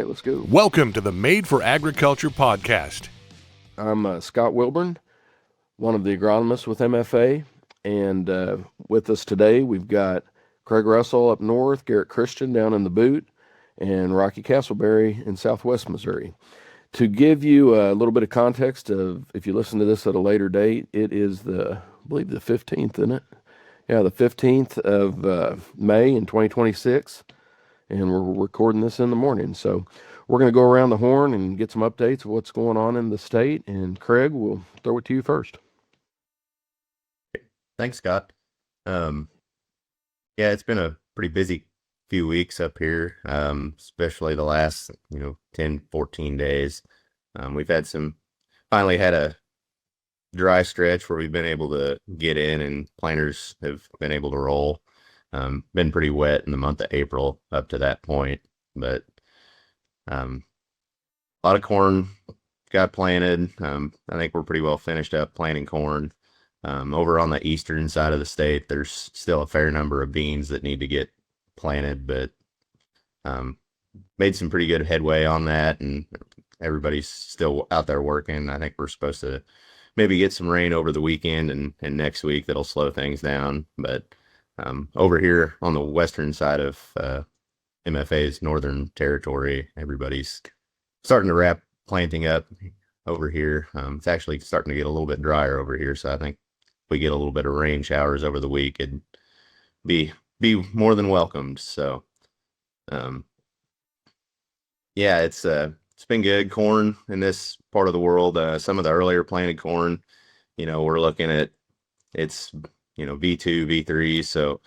right, let's go. Welcome to the Made for Agriculture podcast. I'm Scott Wilburn, one of the agronomists with MFA, and with us today we've got Craig Russell up north, Garrett Christian down in the Boot, and Rocky Castleberry in southwest Missouri. To give you a little bit of context of, if you listen to this at a later date, it is I believe the 15th, isn't it? Yeah, the 15th of May in 2026, and we're recording this in the morning. So we're going to go around the horn and get some updates of what's going on in the state. And Craig, we'll throw it to you first. Thanks, Scott. Yeah, it's been a pretty busy few weeks up here, especially the last, 10, 14 days. We've finally had a dry stretch where we've been able to get in and planters have been able to roll. Been pretty wet in the month of April up to that point, but a lot of corn got planted. I think we're pretty well finished up planting corn. Over on the eastern side of the state, there's still a fair number of beans that need to get planted, but made some pretty good headway on that, and everybody's still out there working. I think we're supposed to maybe get some rain over the weekend and next week that'll slow things down. But over here on the western side of MFA's northern territory, everybody's starting to wrap planting up over here. It's actually starting to get a little bit drier over here, so I think if we get a little bit of rain showers over the week, it'd be more than welcomed. So yeah, it's been good. Corn in this part of the world, some of the earlier planted corn, we're looking at it's V2, V3. So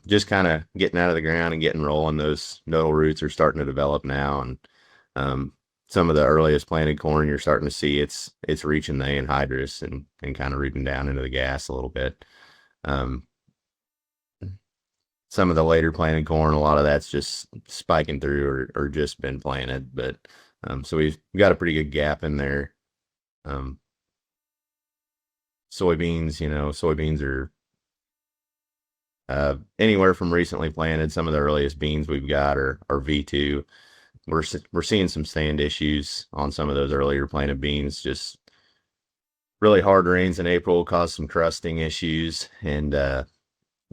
just kind of getting out of the ground and getting rolling. Those nodal roots are starting to develop now, and some of the earliest planted corn, you're starting to see it's reaching the anhydrous and kind of reaping down into the gas a little bit. Some of the later planted corn, a lot of that's just spiking through or just been planted. But so we've got a pretty good gap in there. Soybeans are anywhere from recently planted. Some of the earliest beans we've got are V2. We're seeing some stand issues on some of those earlier planted beans. Just really hard rains in April caused some crusting issues, and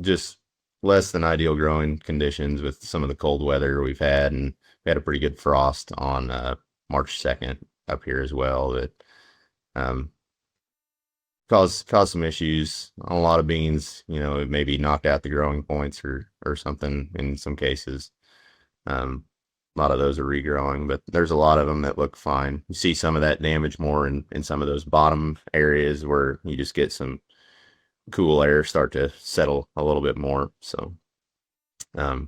just less than ideal growing conditions with some of the cold weather we've had. And we had a pretty good frost on March 2nd up here as well that caused some issues on a lot of beans. It maybe knocked out the growing points or something in some cases. A lot of those are regrowing, but there's a lot of them that look fine. You see some of that damage more in some of those bottom areas where you just get some cool air start to settle a little bit more. So kind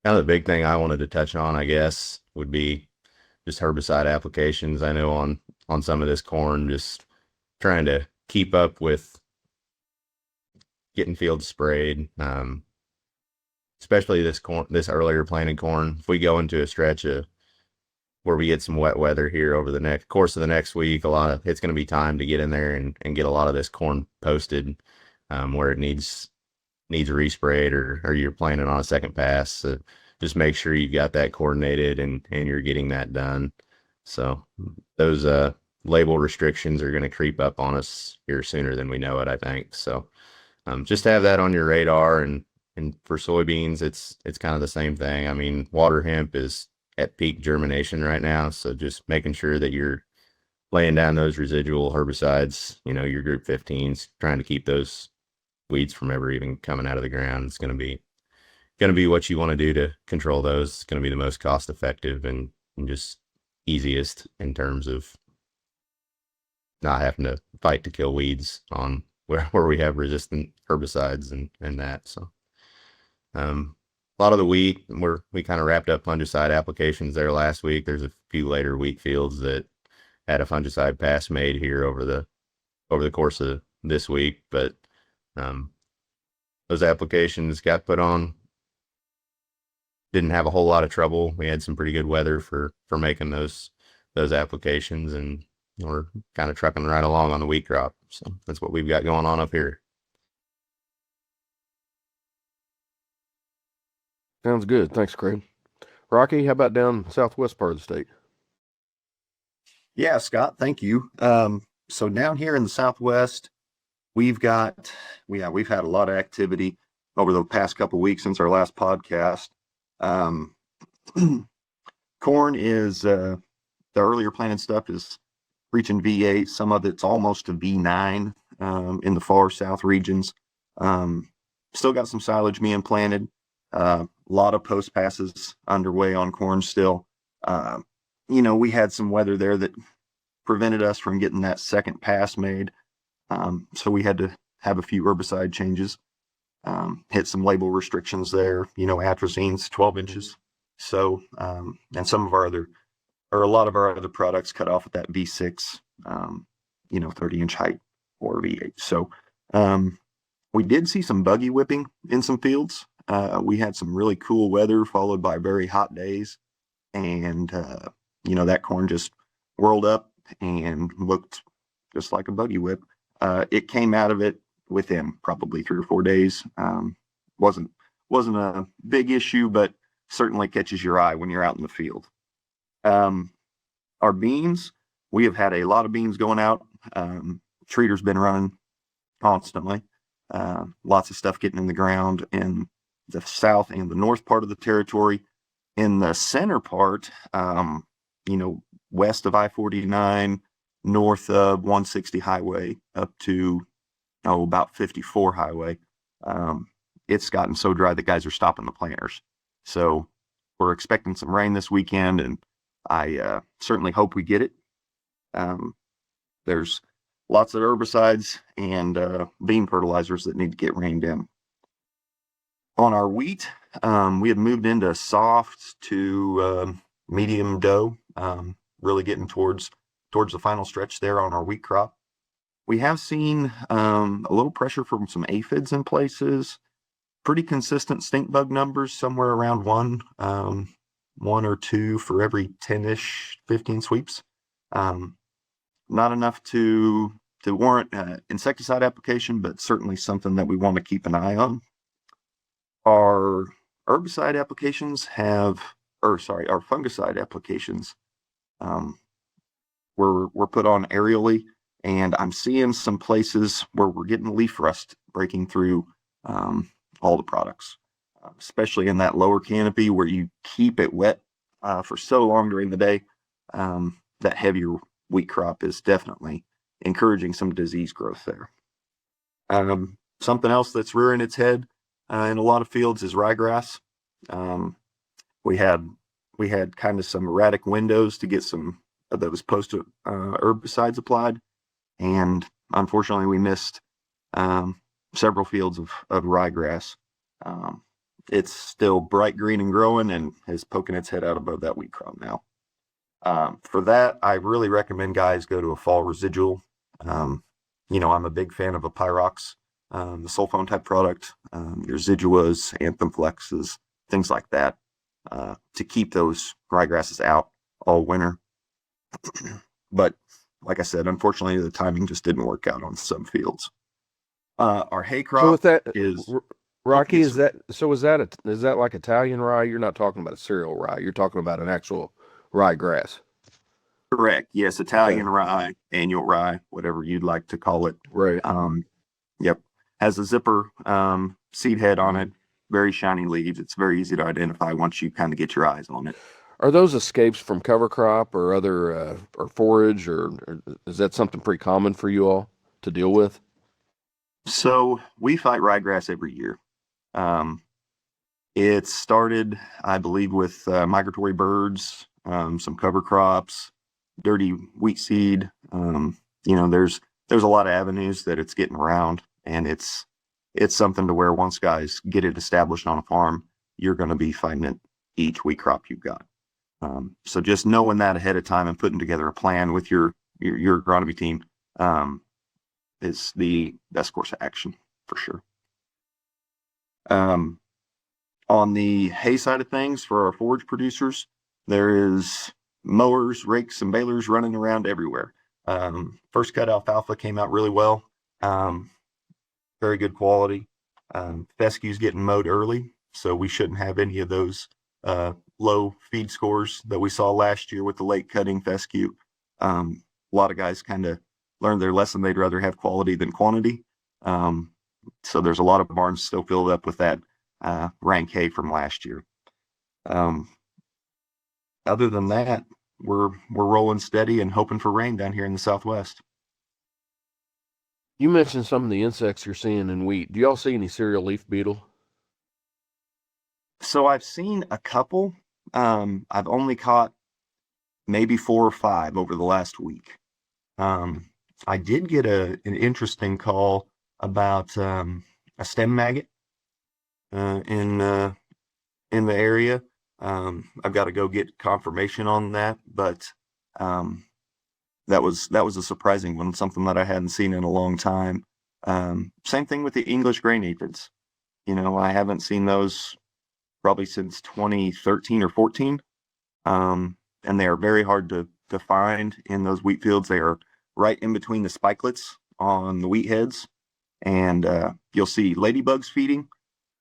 of the big thing I wanted to touch on, I guess, would be just herbicide applications. I know on some of this corn, just trying to keep up with getting fields sprayed, especially this earlier planted corn. If we go into a stretch where we get some wet weather here over the course of the next week, it's going to be time to get in there and get a lot of this corn posted where it needs resprayed or you're planting on a second pass. So just make sure you got that coordinated and you're getting that done. So those label restrictions are going to creep up on us here sooner than we know it, I think. So just have that on your radar. And for soybeans, it's kind of the same thing. I mean, water hemp is at peak germination right now, so just making sure that you're laying down those residual herbicides, your group 15s, trying to keep those weeds from ever even coming out of the ground. It's going to be what you want to do to control those. It's going to be the most cost effective and just easiest in terms of not having to fight to kill weeds on where we have resistant herbicides and that. So a lot of the wheat, we kind of wrapped up fungicide applications there last week. There's a few later wheat fields that had a fungicide pass made here over the course of this week, but those applications got put on. Didn't have a whole lot of trouble. We had some pretty good weather for making those applications, and we're kind of trucking right along on the wheat crop. So that's what we've got going on up here. Sounds good. Thanks, Craig. Rocky, how about down southwest part of the state? Yeah, Scott, thank you. So down here in the Southwest, we've got, we've had a lot of activity over the past couple of weeks since our last podcast. Um, corn is, the earlier planted stuff is reaching V8. Some of it's almost to V9, in the far south regions. Still got some silage being planted. A lot of post passes underway on corn still. We had some weather there that prevented us from getting that second pass made. So we had to have a few herbicide changes, hit some label restrictions there, atrazine's 12 inches. So, and some of our other, or a lot of our other products cut off at that V6, 30-inch height or V8. So, we did see some buggy whipping in some fields. We had some really cool weather followed by very hot days. And, that corn just whirled up and looked just like a buggy whip. It came out of it within probably 3 or 4 days. Wasn't a big issue, but certainly catches your eye when you're out in the field. Our beans, we have had a lot of beans going out. Treater's been running constantly. Lots of stuff getting in the ground in the south and the north part of the territory. In the center part, west of I-49, north of 160 highway up to, about 54 highway. It's gotten so dry that guys are stopping the planters. So we're expecting some rain this weekend, and I certainly hope we get it. There's lots of herbicides and bean fertilizers that need to get reined in. On our wheat, we had moved into soft to medium dough, really getting towards the final stretch there on our wheat crop. We have seen a little pressure from some aphids in places, pretty consistent stink bug numbers, somewhere around one or two for every 10-ish, 15 sweeps. Not enough to warrant insecticide application, but certainly something that we want to keep an eye on. Our herbicide applications our fungicide applications were put on aerially, and I'm seeing some places where we're getting leaf rust breaking through all the products, especially in that lower canopy where you keep it wet for so long during the day. That heavier wheat crop is definitely encouraging some disease growth there. Something else that's rearing its head in a lot of fields is ryegrass. We had kind of some erratic windows to get some of those post herbicides applied, and unfortunately we missed several fields of ryegrass. It's still bright green and growing and is poking its head out above that wheat crop now. For that, I really recommend guys go to a fall residual. I'm a big fan of a Pyrox, the sulfone type product, your Ziduas, Anthem Flexes, things like that, to keep those ryegrasses out all winter. But like I said, unfortunately, the timing just didn't work out on some fields. Our hay crop So with that, is Rocky, is that like Italian rye? You're not talking about a cereal rye. You're talking about an actual ryegrass. correct. Yes, Italian rye, annual rye, whatever you'd like to call it. Right. Yep. Has a zipper seed head on it, very shiny leaves. It's very easy to identify once you kind of get your eyes on it. Are those escapes from cover crop or other or forage, or is that something pretty common for you all to deal with? So we fight ryegrass every year. It started, I believe, with migratory birds, some cover crops, dirty wheat seed. There's a lot of avenues that it's getting around, and it's something to where once guys get it established on a farm, you're going to be fighting it each wheat crop you've got. So just knowing that ahead of time and putting together a plan with your agronomy team is the best course of action for sure. On the hay side of things, for our forage producers, there is mowers, rakes, and balers running around everywhere. First cut alfalfa came out really well. Very good quality. Fescue's getting mowed early, so we shouldn't have any of those low feed scores that we saw last year with the late cutting fescue. A lot of guys kind of learned their lesson. They'd rather have quality than quantity. So there's a lot of barns still filled up with that rank hay from last year. Other than that, we're rolling steady and hoping for rain down here in the Southwest. You mentioned some of the insects you're seeing in wheat. Do y'all see any cereal leaf beetle? So I've seen a couple. I've only caught maybe 4 or 5 over the last week. I did get an interesting call about a stem maggot in the area. I've got to go get confirmation on that, but that was a surprising one, something that I hadn't seen in a long time. Same thing with the English grain aphids. I haven't seen those probably since 2013 or 14. And they are very hard to find in those wheat fields. They are right in between the spikelets on the wheat heads. And you'll see ladybugs feeding.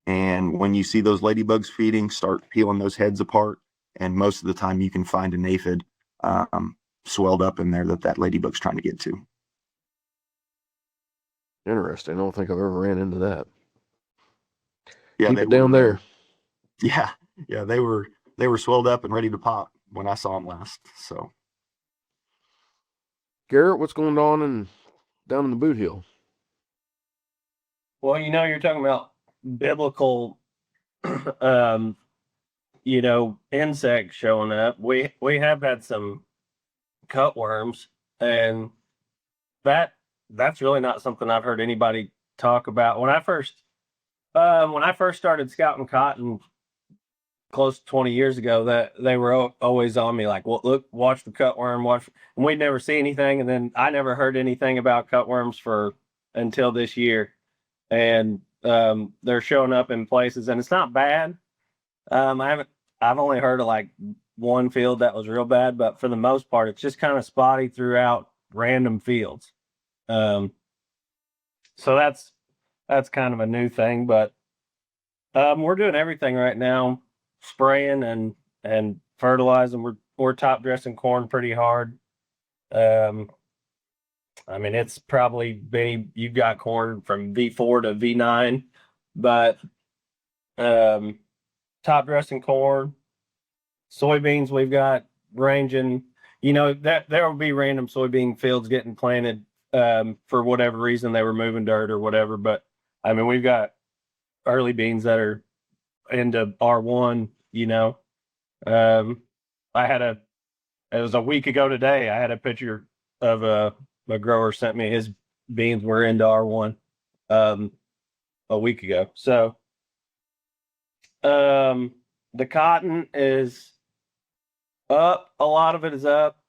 And when you see those ladybugs feeding, start peeling those heads apart. And most of the time you can find an aphid swelled up in there that ladybug's trying to get to. Interesting. I don't think I've ever ran into that. Yeah, Keep it down there. Yeah, they were swelled up and ready to pop when I saw them last. So, Garrett, what's going on down in the Bootheel? Well, you're talking about biblical, insects showing up. We have had some cutworms, and that's really not something I've heard anybody talk about. When I first started scouting cotton close to 20 years ago, that they were always on me like, well, look, watch the cutworm, and we'd never see anything. And then I never heard anything about cutworms until this year. And they're showing up in places, and it's not bad. I've only heard of like one field that was real bad, but for the most part, it's just kind of spotty throughout random fields. So that's kind of a new thing, but we're doing everything right now, spraying and fertilizing. We're top dressing corn pretty hard. It's probably you've got corn from V4 to V9, but top dressing corn, soybeans we've got ranging, that there will be random soybean fields getting planted for whatever reason they were moving dirt or whatever. But we've got early beans that are into R1, it was a week ago today. I had a picture of a grower sent me his beans were into R1 a week ago. So the cotton is up. A lot of it is up.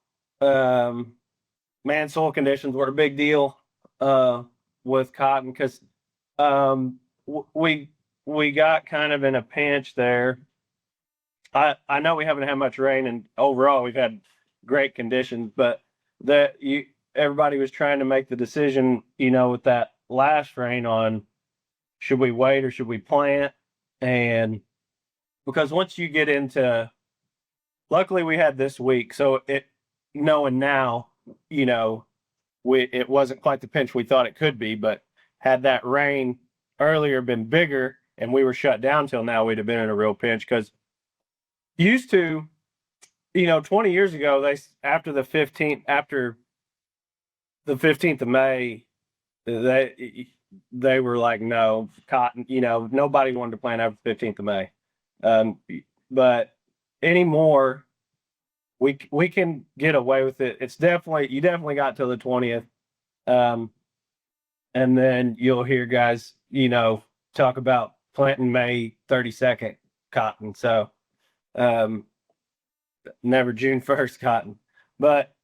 Soil conditions were a big deal with cotton because we got kind of in a pinch there. I know we haven't had much rain, and overall we've had great conditions, but everybody was trying to make the decision, with that last rain on should we wait or should we plant? And because once you get into, luckily we had this week, so knowing now, it wasn't quite the pinch we thought it could be, but had that rain earlier been bigger and we were shut down till now, we'd have been in a real pinch. Because used to, 20 years ago, after the 15th of May, they were like, no, cotton, nobody wanted to plant after the 15th of May. But anymore, we can get away with it. You definitely got till the 20th. And then you'll hear guys, talk about planting May 32nd cotton. So, never June 1st cotton. But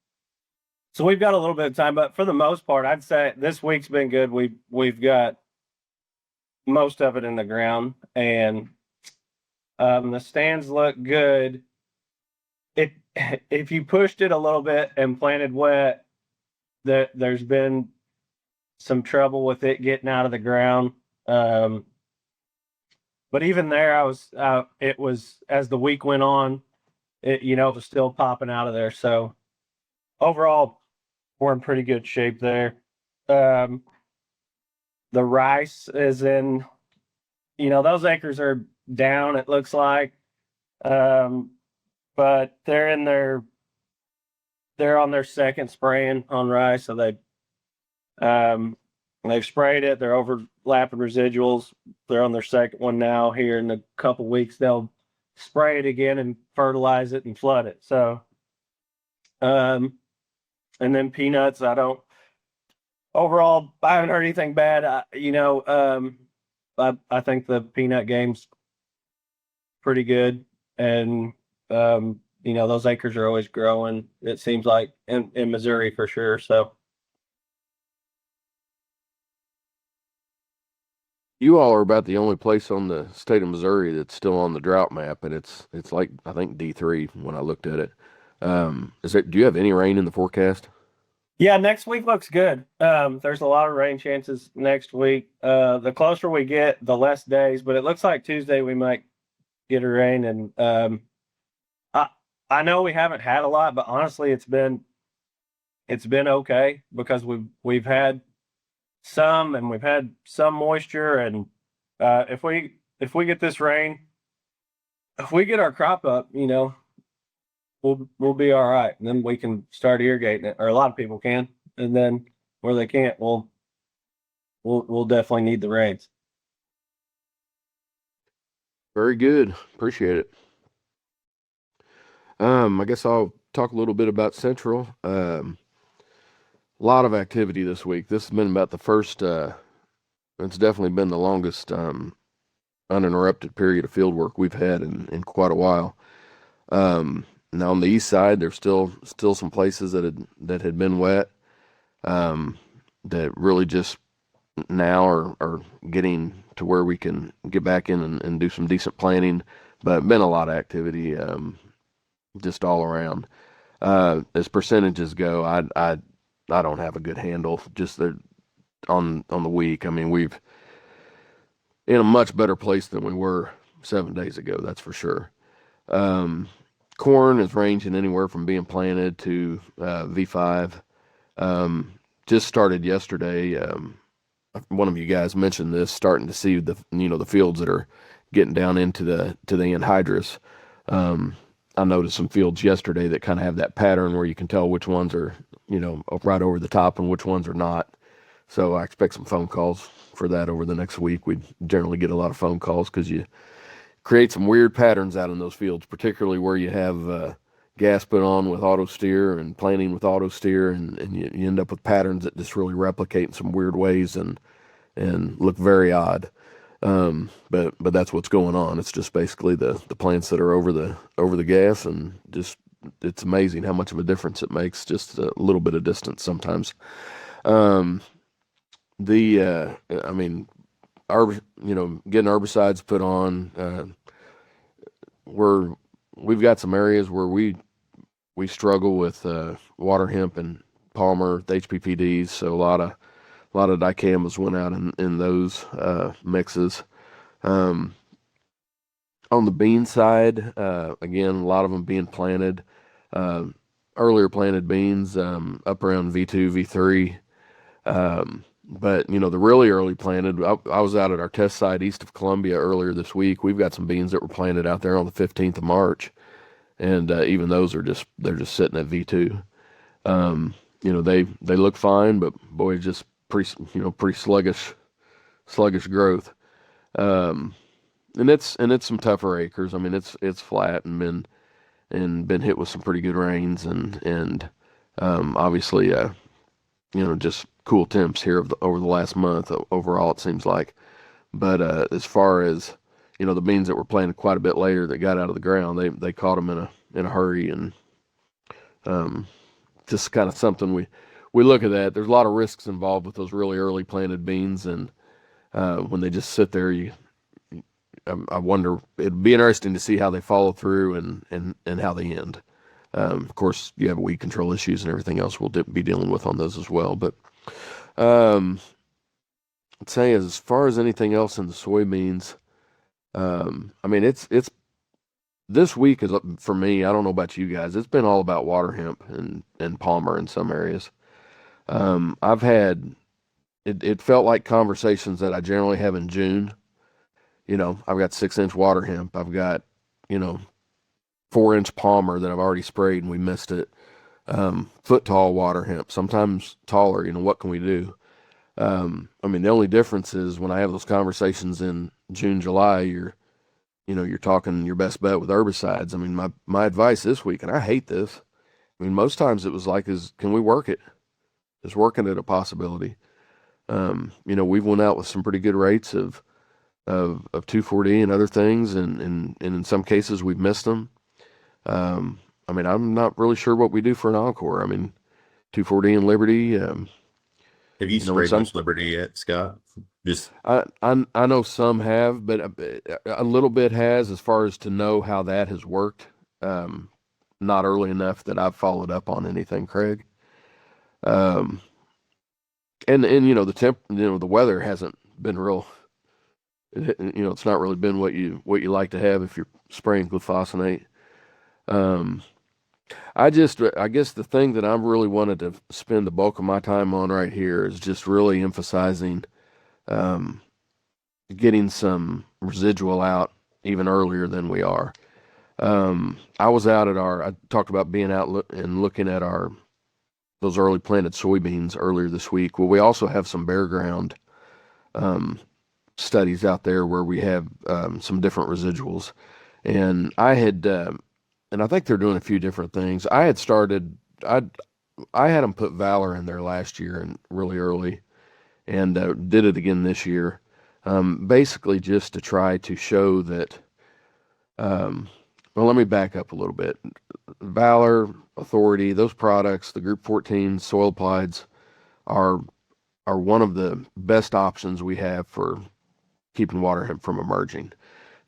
so we've got a little bit of time, but for the most part, I'd say this week's been good. We've got most of it in the ground, and the stands look good. If you pushed it a little bit and planted wet, there's been some trouble with it getting out of the ground. but even there, it was, as the week went on, it was still popping out of there. So overall, we're in pretty good shape there. The rice is in, those acres are down, it looks like. But they're on their second spraying on rice. So they've sprayed it. They're overlapping residuals. They're on their second one now. Here in a couple weeks, they'll spray it again and fertilize it and flood it. So, and then peanuts, overall, I haven't heard anything bad. I think the peanut game's pretty good. And, those acres are always growing. It seems like in Missouri for sure. So, You all are about the only place on the state of Missouri that's still on the drought map, and it's like, I think, D3 when I looked at it. Do you have any rain in the forecast? yeah, next week looks good. There's a lot of rain chances next week. The closer we get, the less days, but it looks like Tuesday we might get a rain. And I know we haven't had a lot, but honestly, it's been okay because we've had some, and we've had some moisture. And if we get this rain, if we get our crop up, we'll be all right, and then we can start irrigating it, or a lot of people can. And then where they can't, we'll definitely need the rains. Very good. Appreciate it. I guess I'll talk a little bit about Central. A lot of activity this week. This has been about the first, it's definitely been the longest uninterrupted period of field work we've had in quite a while. Now on the east side, there's still some places that had been wet, that really just now are getting to where we can get back in and do some decent planting. But been a lot of activity, just all around. As percentages go, I don't have a good handle just on the week. I mean, we've in a much better place than we were 7 days ago. That's for sure. Corn is ranging anywhere from being planted to V5. Just started yesterday. One of you guys mentioned this, starting to see the fields that are getting down into the anhydrous. I noticed some fields yesterday that kind of have that pattern where you can tell which ones are right over the top and which ones are not. So I expect some phone calls for that over the next week. We generally get a lot of phone calls because you create some weird patterns out in those fields, particularly where you have gas put on with auto steer and planting with auto steer, and you end up with patterns that just really replicate in some weird ways and look very odd. But that's what's going on. It's just basically the plants that are over the gas, and just it's amazing how much of a difference it makes, just a little bit of distance sometimes. Getting herbicides put on, we've got some areas where we struggle with water hemp and Palmer with HPPDs, so a lot of dicambas went out in those mixes. On the bean side, again, a lot of them being planted, earlier planted beans, up around V2, V3. But the really early planted, I was out at our test site east of Columbia earlier this week. We've got some beans that were planted out there on the 15th of March, and even those they're just sitting at V2. They look fine, but boy, just pretty sluggish growth. And it's some tougher acres. I mean, it's flat and been hit with some pretty good rains, and obviously just cool temps here over the last month overall, it seems like. But as far as the beans that were planted quite a bit later that got out of the ground, they caught them in a hurry, and just kind of something we look at that. There's a lot of risks involved with those really early planted beans, and when they just sit there, I wonder, it'd be interesting to see how they follow through and how they end. Of course, you have weed control issues and everything else we'll be dealing with on those as well. But I'd say as far as anything else in the soybeans, I mean, it's this week is for me. I don't know about you guys. It's been all about water hemp and Palmer in some areas. I've had it felt like conversations that I generally have in June. I've got 6-inch water hemp. I've got, you know, 4-inch Palmer that I've already sprayed and we missed it. Foot tall water hemp, sometimes taller. What can we do? I mean, the only difference is when I have those conversations in June, July, you're talking your best bet with herbicides. I mean, my advice this week, and I hate this. I mean, most times it was like, can we work it? Is working it a possibility? We've went out with some pretty good rates of 2,4-D and other things, and in some cases we've missed them. I mean, I'm not really sure what we do for an encore. I mean, 2,4-D and Liberty. Have you sprayed much Liberty yet, Scott? Just I know some have, but a little bit has, as far as to know how that has worked. Not early enough that I've followed up on anything, Craig. And the weather hasn't been real. It's not really been what you like to have if you're spraying glufosinate. I guess the thing that I'm really wanted to spend the bulk of my time on right here is just really emphasizing getting some residual out even earlier than we are. I was out I talked about being out and looking at those early planted soybeans earlier this week. Well, we also have some bare ground studies out there where we have some different residuals. And and I think they're doing a few different things. I had them put Valor in there last year and really early, and did it again this year. Basically just to try to show that, well, let me back up a little bit. Valor, Authority, those products, the Group 14 soil applieds are one of the best options we have for keeping water hemp from emerging.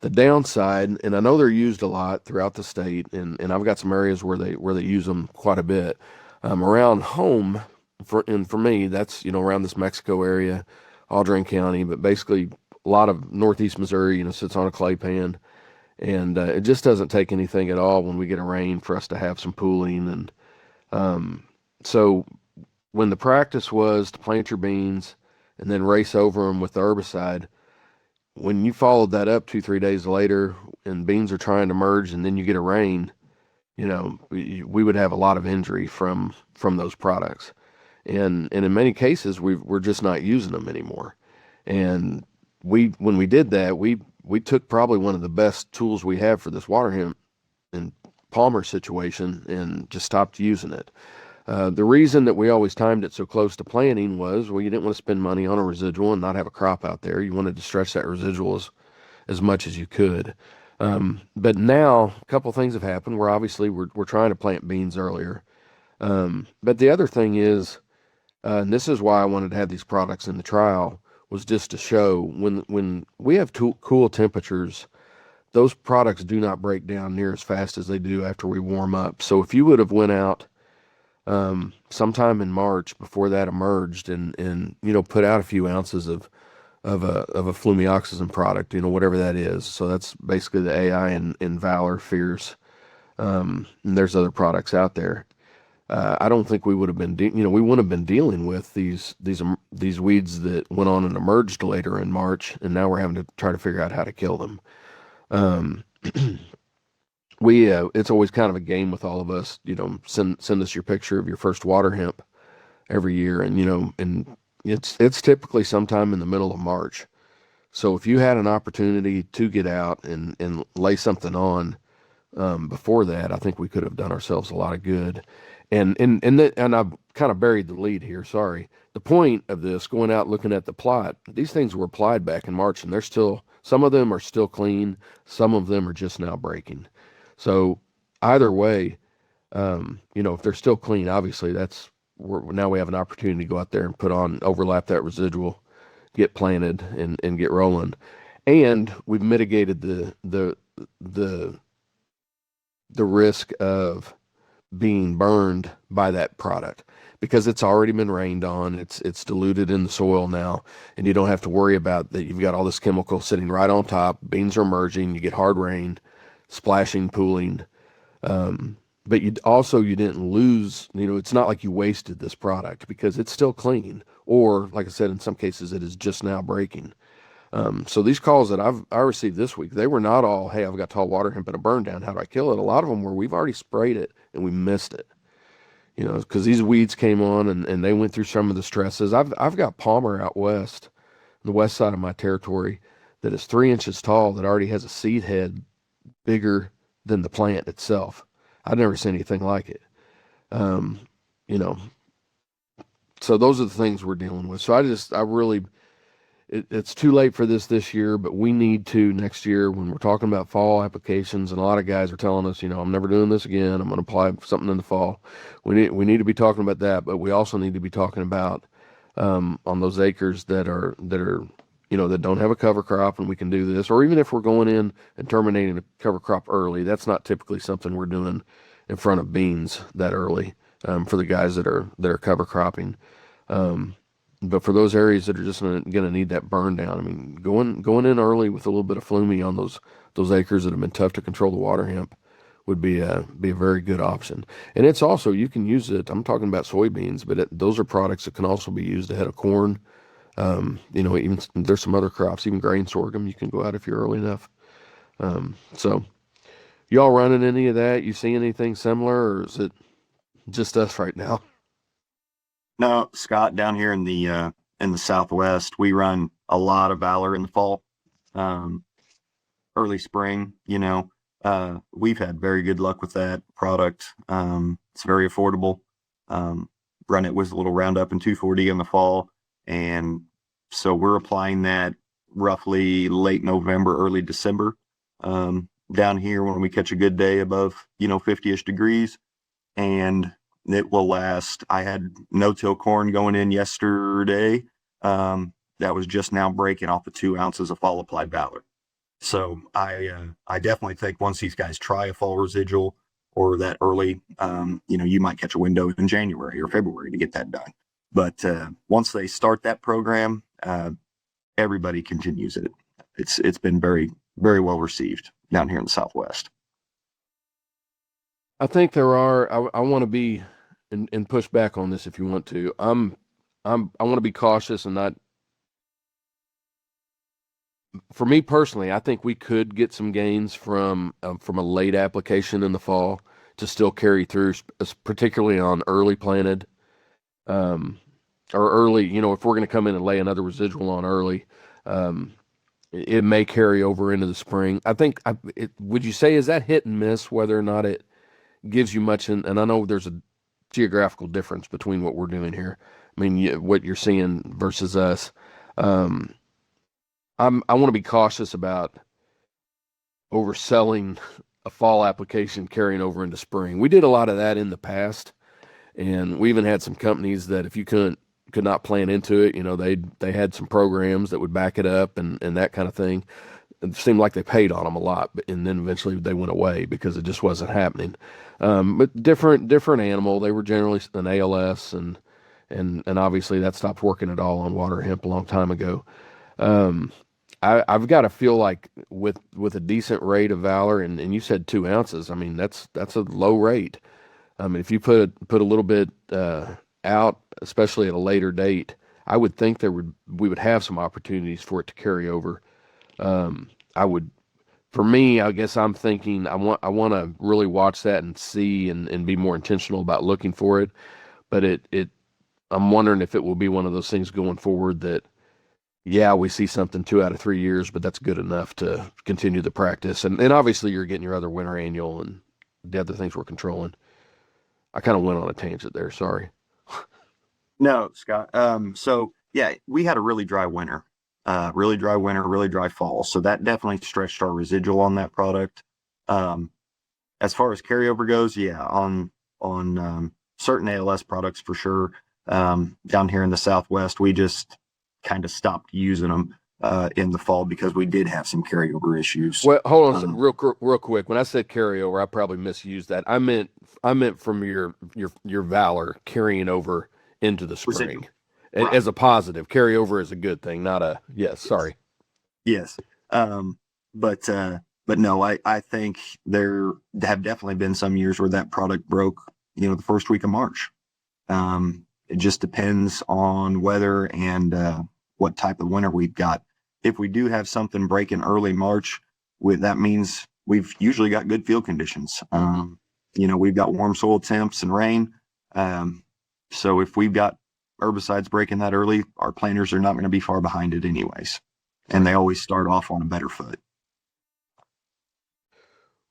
The downside, and I know they're used a lot throughout the state, and I've got some areas where they use them quite a bit. Around home, for me, that's, around this Mexico area, Audrain County, but basically a lot of northeast Missouri, sits on a clay pan. And it just doesn't take anything at all when we get a rain for us to have some pooling. And so when the practice was to plant your beans and then race over them with the herbicide, when you followed that up 2-3 days later and beans are trying to merge and then you get a rain, we would have a lot of injury from those products. And in many cases, we're just not using them anymore. And when we did that, we took probably one of the best tools we have for this water hemp and Palmer situation and just stopped using it. The reason that we always timed it so close to planting was, well, you didn't want to spend money on a residual and not have a crop out there. You wanted to stretch that residual as much as you could. But now a couple things have happened where obviously we're trying to plant beans earlier. But the other thing is, and this is why I wanted to have these products in the trial, was just to show when we have cool temperatures, those products do not break down near as fast as they do after we warm up. So if you would have went out sometime in March before that emerged and put out a few ounces of a flumioxazin product, whatever that is. So that's basically the AI in Valor, Fierce, and there's other products out there. I don't think we would have been, we wouldn't have been dealing with these weeds that went on and emerged later in March, and now we're having to try to figure out how to kill them. It's always kind of a game with all of us. Send us your picture of your first water hemp every year, and it's typically sometime in the middle of March. So if you had an opportunity to get out and lay something on before that, I think we could have done ourselves a lot of good. And I've kind of buried the lead here. Sorry. The point of this, going out looking at the plot, these things were applied back in March, and some of them are still clean, some of them are just now breaking. So either way, if they're still clean, obviously now we have an opportunity to go out there and overlap that residual, get planted and get rolling. And we've mitigated the risk of being burned by that product. because it's already been rained on. It's diluted in the soil now, and you don't have to worry about that. You've got all this chemical sitting right on top. Beans are emerging. You get hard rain, splashing, pooling. But you didn't lose. It's not like you wasted this product because it's still clean. Or, like I said, in some cases, it is just now breaking. So these calls that I received this week, they were not all, hey, I've got tall water hemp and a burn down. How do I kill it? A lot of them were, we've already sprayed it and we missed it. Because these weeds came on and they went through some of the stresses. I've got Palmer out west, the west side of my territory, that is 3 inches tall, that already has a seed head bigger than the plant itself. I've never seen anything like it. You know, so those are the things we're dealing with. So it's too late for this year, but we need to next year when we're talking about fall applications. And a lot of guys are telling us, I'm never doing this again. I'm going to apply something in the fall. We need to be talking about that, but we also need to be talking about on those acres that don't have a cover crop, and we can do this. Or even if we're going in and terminating a cover crop early, that's not typically something we're doing in front of beans that early for the guys that are cover cropping. But for those areas that are just going to need that burn down, I mean, going in early with a little bit of flume on those acres that have been tough to control the water hemp would be a very good option. And it's also, you can use it. I'm talking about soybeans, but those are products that can also be used ahead of corn. Even there's some other crops, even grain sorghum. You can go out if you're early enough. So, y'all running any of that? You see anything similar, or is it just us right now? No, Scott, down here in the Southwest, we run a lot of Valor in the fall, early spring. We've had very good luck with that product. It's very affordable. Run it with a little Roundup and 2,4-D in the fall, and so we're applying that roughly late November, early December. Down here when we catch a good day above 50-ish degrees, and it will last. I had no-till corn going in yesterday. That was just now breaking off the 2 ounces of fall applied Valor. So I definitely think once these guys try a fall residual or that early, you might catch a window in January or February to get that done. But once they start that program, everybody continues it. It's been very, very well received down here in the Southwest. I think there are. I want to be and push back on this if you want to. I want to be cautious and not. For me personally, I think we could get some gains from a late application in the fall to still carry through, particularly on early planted, or early. If we're going to come in and lay another residual on early, it may carry over into the spring. I think. Would you say is that hit and miss whether or not it gives you much? And I know there's a geographical difference between what we're doing here. I mean, what you're seeing versus us. I want to be cautious about overselling a fall application carrying over into spring. We did a lot of that in the past, and we even had some companies that if you could not plan into it, they had some programs that would back it up and that kind of thing. It seemed like they paid on them a lot, and then eventually they went away because it just wasn't happening. But different animal. They were generally an ALS, and obviously that stopped working at all on water hemp a long time ago. I've got to feel like with a decent rate of Valor, and you said 2 ounces. I mean, that's a low rate. I mean, if you put a little bit out, especially at a later date, I would think we would have some opportunities for it to carry over. For me, I guess I'm thinking I want to really watch that and see and be more intentional about looking for it. But I'm wondering if it will be one of those things going forward that, yeah, we see something 2 out of 3 years, but that's good enough to continue the practice. And obviously you're getting your other winter annual and the other things we're controlling. I kind of went on a tangent there. Sorry. No, Scott. So yeah, we had a really dry winter, really dry fall. So that definitely stretched our residual on that product. As far as carryover goes, yeah, on certain ALS products for sure. Down here in the Southwest, we just kind of stopped using them. in the fall because we did have some carryover issues. Well, hold on, real quick. When I said carryover, I probably misused that. I meant from your valor carrying over into the spring Right. as a positive. Carryover is a good thing, not a yes. Sorry. Yes. But no, I think there have definitely been some years where that product broke, the first week of March. It just depends on weather and what type of winter we've got. If we do have something break in early March, that means we've usually got good field conditions. We've got warm soil temps and rain. So if we've got herbicides breaking that early, our planters are not going to be far behind it anyways. And they always start off on a better foot.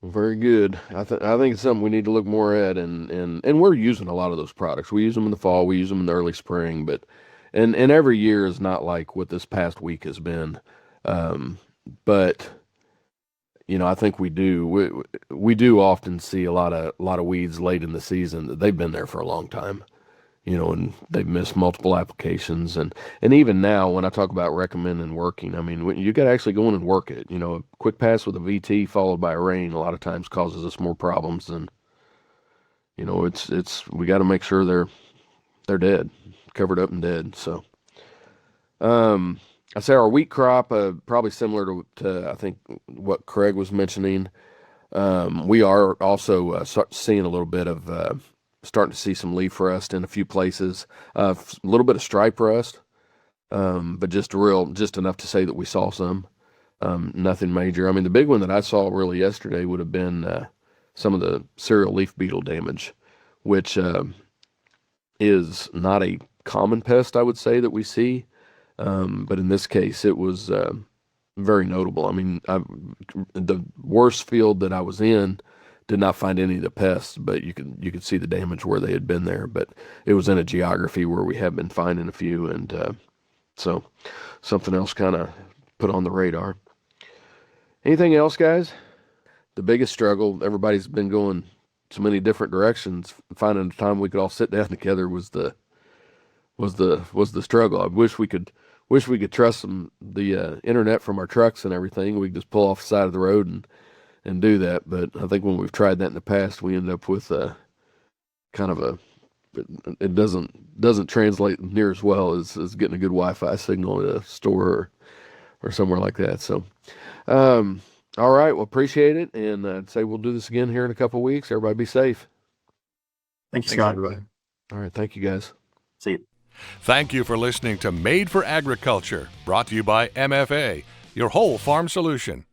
Very good. I think it's something we need to look more at, and we're using a lot of those products. We use them in the fall, we use them in the early spring, but and every year is not like what this past week has been. But I think we do often see a lot of weeds late in the season that they've been there for a long time. And they've missed multiple applications. And even now, when I talk about recommending working, I mean, you got to actually go in and work it. A quick pass with a VT followed by a rain a lot of times causes us more problems than, we got to make sure they're dead, covered up and dead. So, I say our wheat crop, probably similar to I think what Craig was mentioning. We are also seeing a little bit of, starting to see some leaf rust in a few places, a little bit of stripe rust, but just enough to say that we saw some, nothing major. I mean, the big one that I saw really yesterday would have been some of the cereal leaf beetle damage, which is not a common pest, I would say, that we see, but in this case, it was very notable. I mean, the worst field that I was in did not find any of the pests, but you could see the damage where they had been there. But it was in a geography where we have been finding a few, and so something else kind of put on the radar. Anything else, guys? The biggest struggle, everybody's been going so many different directions. Finding a time we could all sit down together was the struggle. I wish we could trust the internet from our trucks and everything. We could just pull off the side of the road and do that. But I think when we've tried that in the past, we end up with it doesn't translate near as well as getting a good Wi-Fi signal at a store or somewhere like that. So, all right, well, appreciate it, and I'd say we'll do this again here in a couple of weeks. Everybody be safe. Thank you, Scott. everybody. All right, thank you, guys. See you. Thank you for listening to Made for Agriculture, brought to you by MFA, your whole farm solution.